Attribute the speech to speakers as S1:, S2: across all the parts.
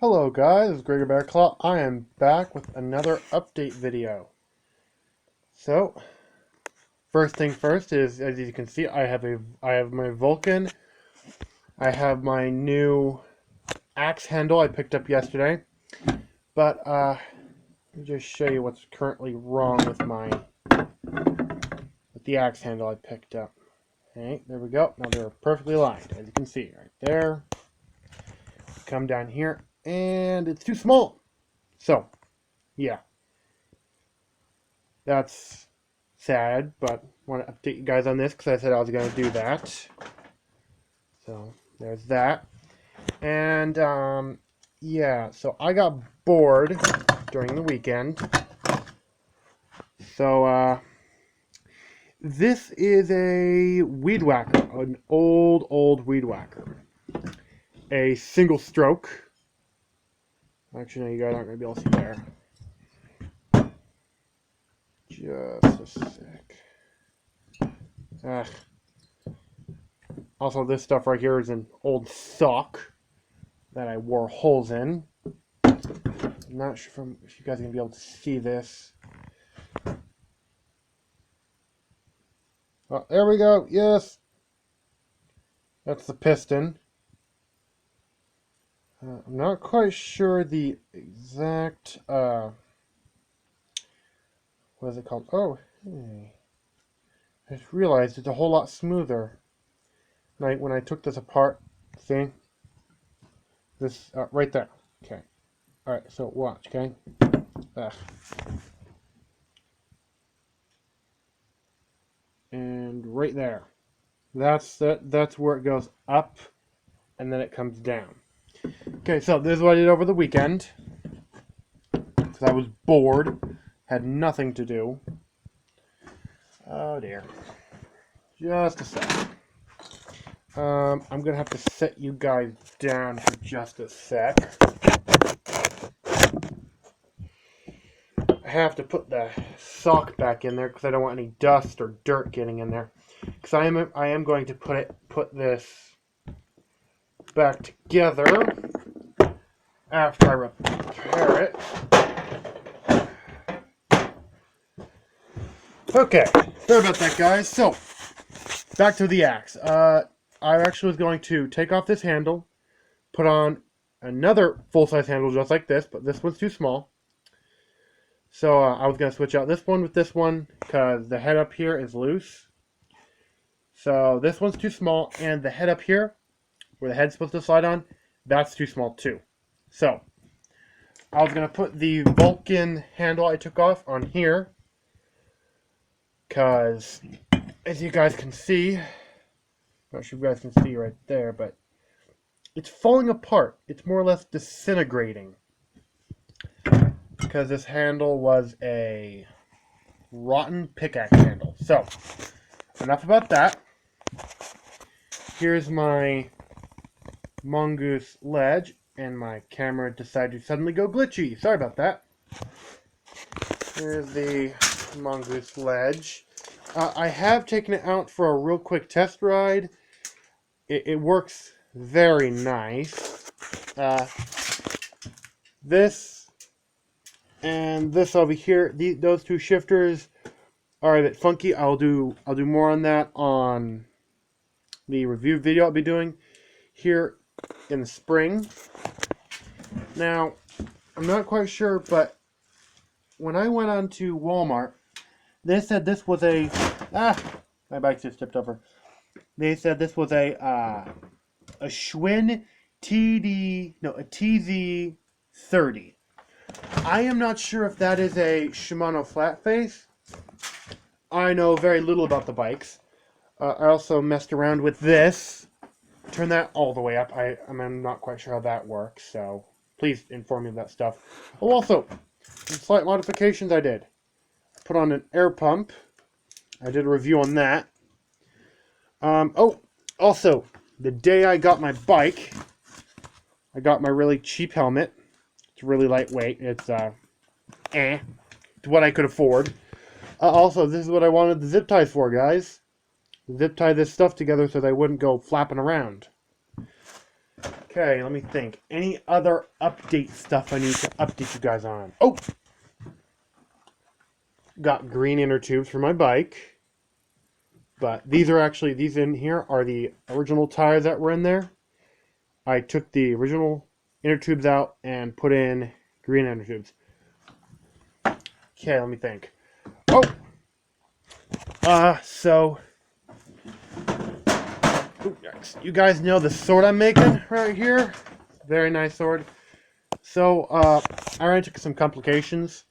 S1: Hello guys, it's Gregor Bear Claw. I am back with another update video. So, first thing first is, as you can see, I have my Vulcan. I have my new axe handle I picked up yesterday. But let me just show you what's currently wrong with the axe handle I picked up. Okay, there we go. Now they're perfectly aligned, as you can see right there. Come down here, and it's too small. So, yeah. That's sad, but I want to update you guys on this because I said I was going to do that. So, there's that. And, yeah, so I got bored during the weekend. So, this is a weed whacker, an old weed whacker. A single stroke. Actually, no, you guys aren't going to be able to see there. Just a sec. Also, this stuff right here is an old sock that I wore holes in. I'm not sure if you guys are going to be able to see this. Oh, there we go. Yes. That's the piston. I'm not quite sure the exact, what is it called? Oh, hey. I just realized it's a whole lot smoother. When I took this apart, see? This, right there. Okay. Alright, so watch, okay? And right there. That's where it goes up, and then it comes down. Okay, so this is what I did over the weekend. Because I was bored. Had nothing to do. Oh dear. Just a sec. I'm going to have to set you guys down for just a sec. I have to put the sock back in there because I don't want any dust or dirt getting in there. Because I am going to put this back together after I repair it. Okay, sorry about that, guys. So, back to the axe. I actually was going to take off this handle, put on another full-size handle just like this, but this one's too small. So, I was going to switch out this one with this one, because the head up here is loose. So, this one's too small, and the head up here, where the head's supposed to slide on, that's too small too. So, I was going to put the Vulcan handle I took off on here, because, as you guys can see, not sure if you guys can see right there, but it's falling apart. It's more or less disintegrating. Because this handle was a rotten pickaxe handle. So, enough about that. Here's my Mongoose ledge, and my camera decided to suddenly go glitchy. Sorry about that. Here's the Mongoose ledge. I have taken it out for a real quick test ride. It works very nice. This and this over here, those two shifters are a bit funky. I'll do more on that on the review video I'll be doing here in the spring. Now, I'm not quite sure, but when I went on to Walmart, they said this was a my bike just tipped over. They said this was a Schwinn TZ30. I am not sure if that is a Shimano flat face. I know very little about the bikes. I also messed around with this. Turn that all the way up. I'm not quite sure how that works, so please inform me of that stuff. Oh, also, some slight modifications I did. Put on an air pump. I did a review on that. Oh, also, the day I got my bike, I got my really cheap helmet. It's really lightweight. It's what I could afford. Also, this is what I wanted the zip ties for, guys. Zip tie this stuff together so they wouldn't go flapping around. Okay, let me think. Any other update stuff I need to update you guys on? Oh! Got green inner tubes for my bike. But these in here are the original tires that were in there. I took the original inner tubes out and put in green inner tubes. Okay, let me think. Oh! You guys know the sword I'm making right here? Very nice sword. So, I ran into some complications.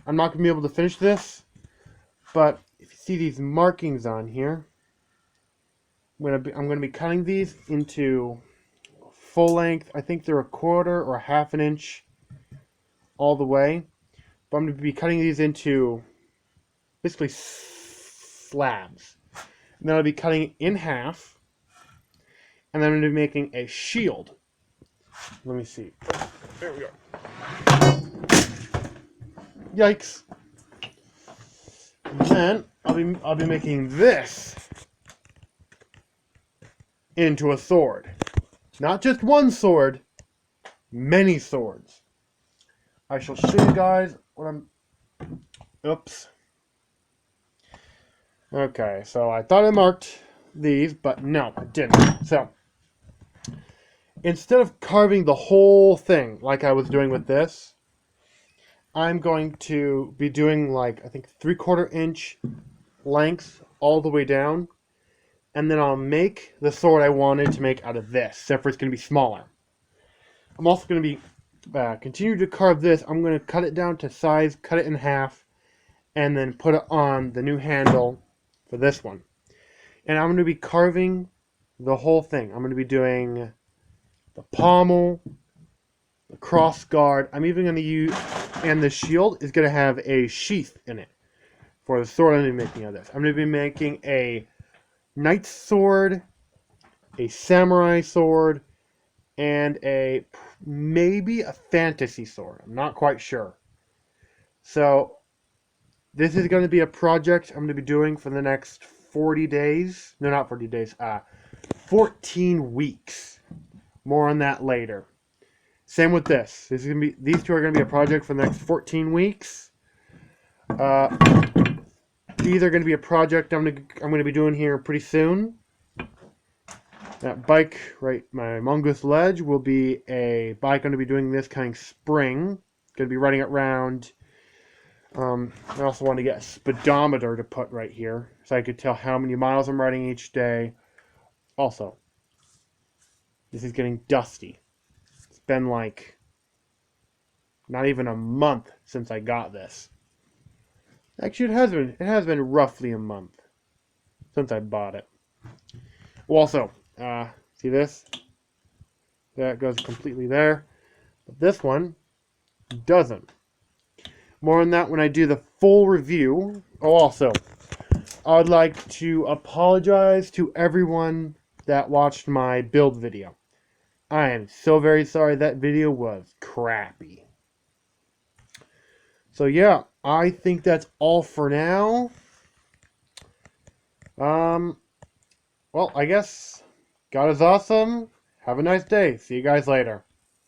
S1: I'm not going to be able to finish this, but if you see these markings on here, I'm going to be cutting these into full length. I think they're a quarter or a half an inch all the way. But I'm going to be cutting these into basically slabs. And then I'll be cutting it in half. And then I'm going to be making a shield. Let me see. There we go. Yikes. And then I'll be making this into a sword. Not just one sword, many swords. I shall show you guys what I'm... Oops. Okay, so I thought I marked these, but no, I didn't. So, instead of carving the whole thing like I was doing with this, I'm going to be doing like, I think 3/4 inch lengths all the way down. And then I'll make the sword I wanted to make out of this, except for it's going to be smaller. I'm also going to be continue to carve this. I'm going to cut it down to size, cut it in half, and then put it on the new handle for this one. And I'm going to be carving the whole thing. I'm going to be doing the pommel, the cross guard. I'm even going to use, and the shield is going to have a sheath in it for the sword I'm going to be making out of this. I'm going to be making a knight's sword, a samurai sword, and maybe a fantasy sword. I'm not quite sure. So this is going to be a project I'm going to be doing for the next 40 days. No, not 40 days. 14 weeks. More on that later. Same with this. These two are going to be a project for the next 14 weeks. These are going to be a project I'm going to be doing here pretty soon. That bike, right, my Mongoose ledge, will be a bike I'm going to be doing this coming spring. Going to be riding it around. I also want to get a speedometer to put right here, so I could tell how many miles I'm riding each day. Also, this is getting dusty. It's been like not even a month since I got this. Actually, it has been roughly a month since I bought it. Well, also, see this? That goes completely there. But this one doesn't. More on that when I do the full review. Oh, also, I'd like to apologize to everyone that watched my build video. I am so very sorry. That video was crappy. So yeah, I think that's all for now. Well, I guess God is awesome. Have a nice day. See you guys later.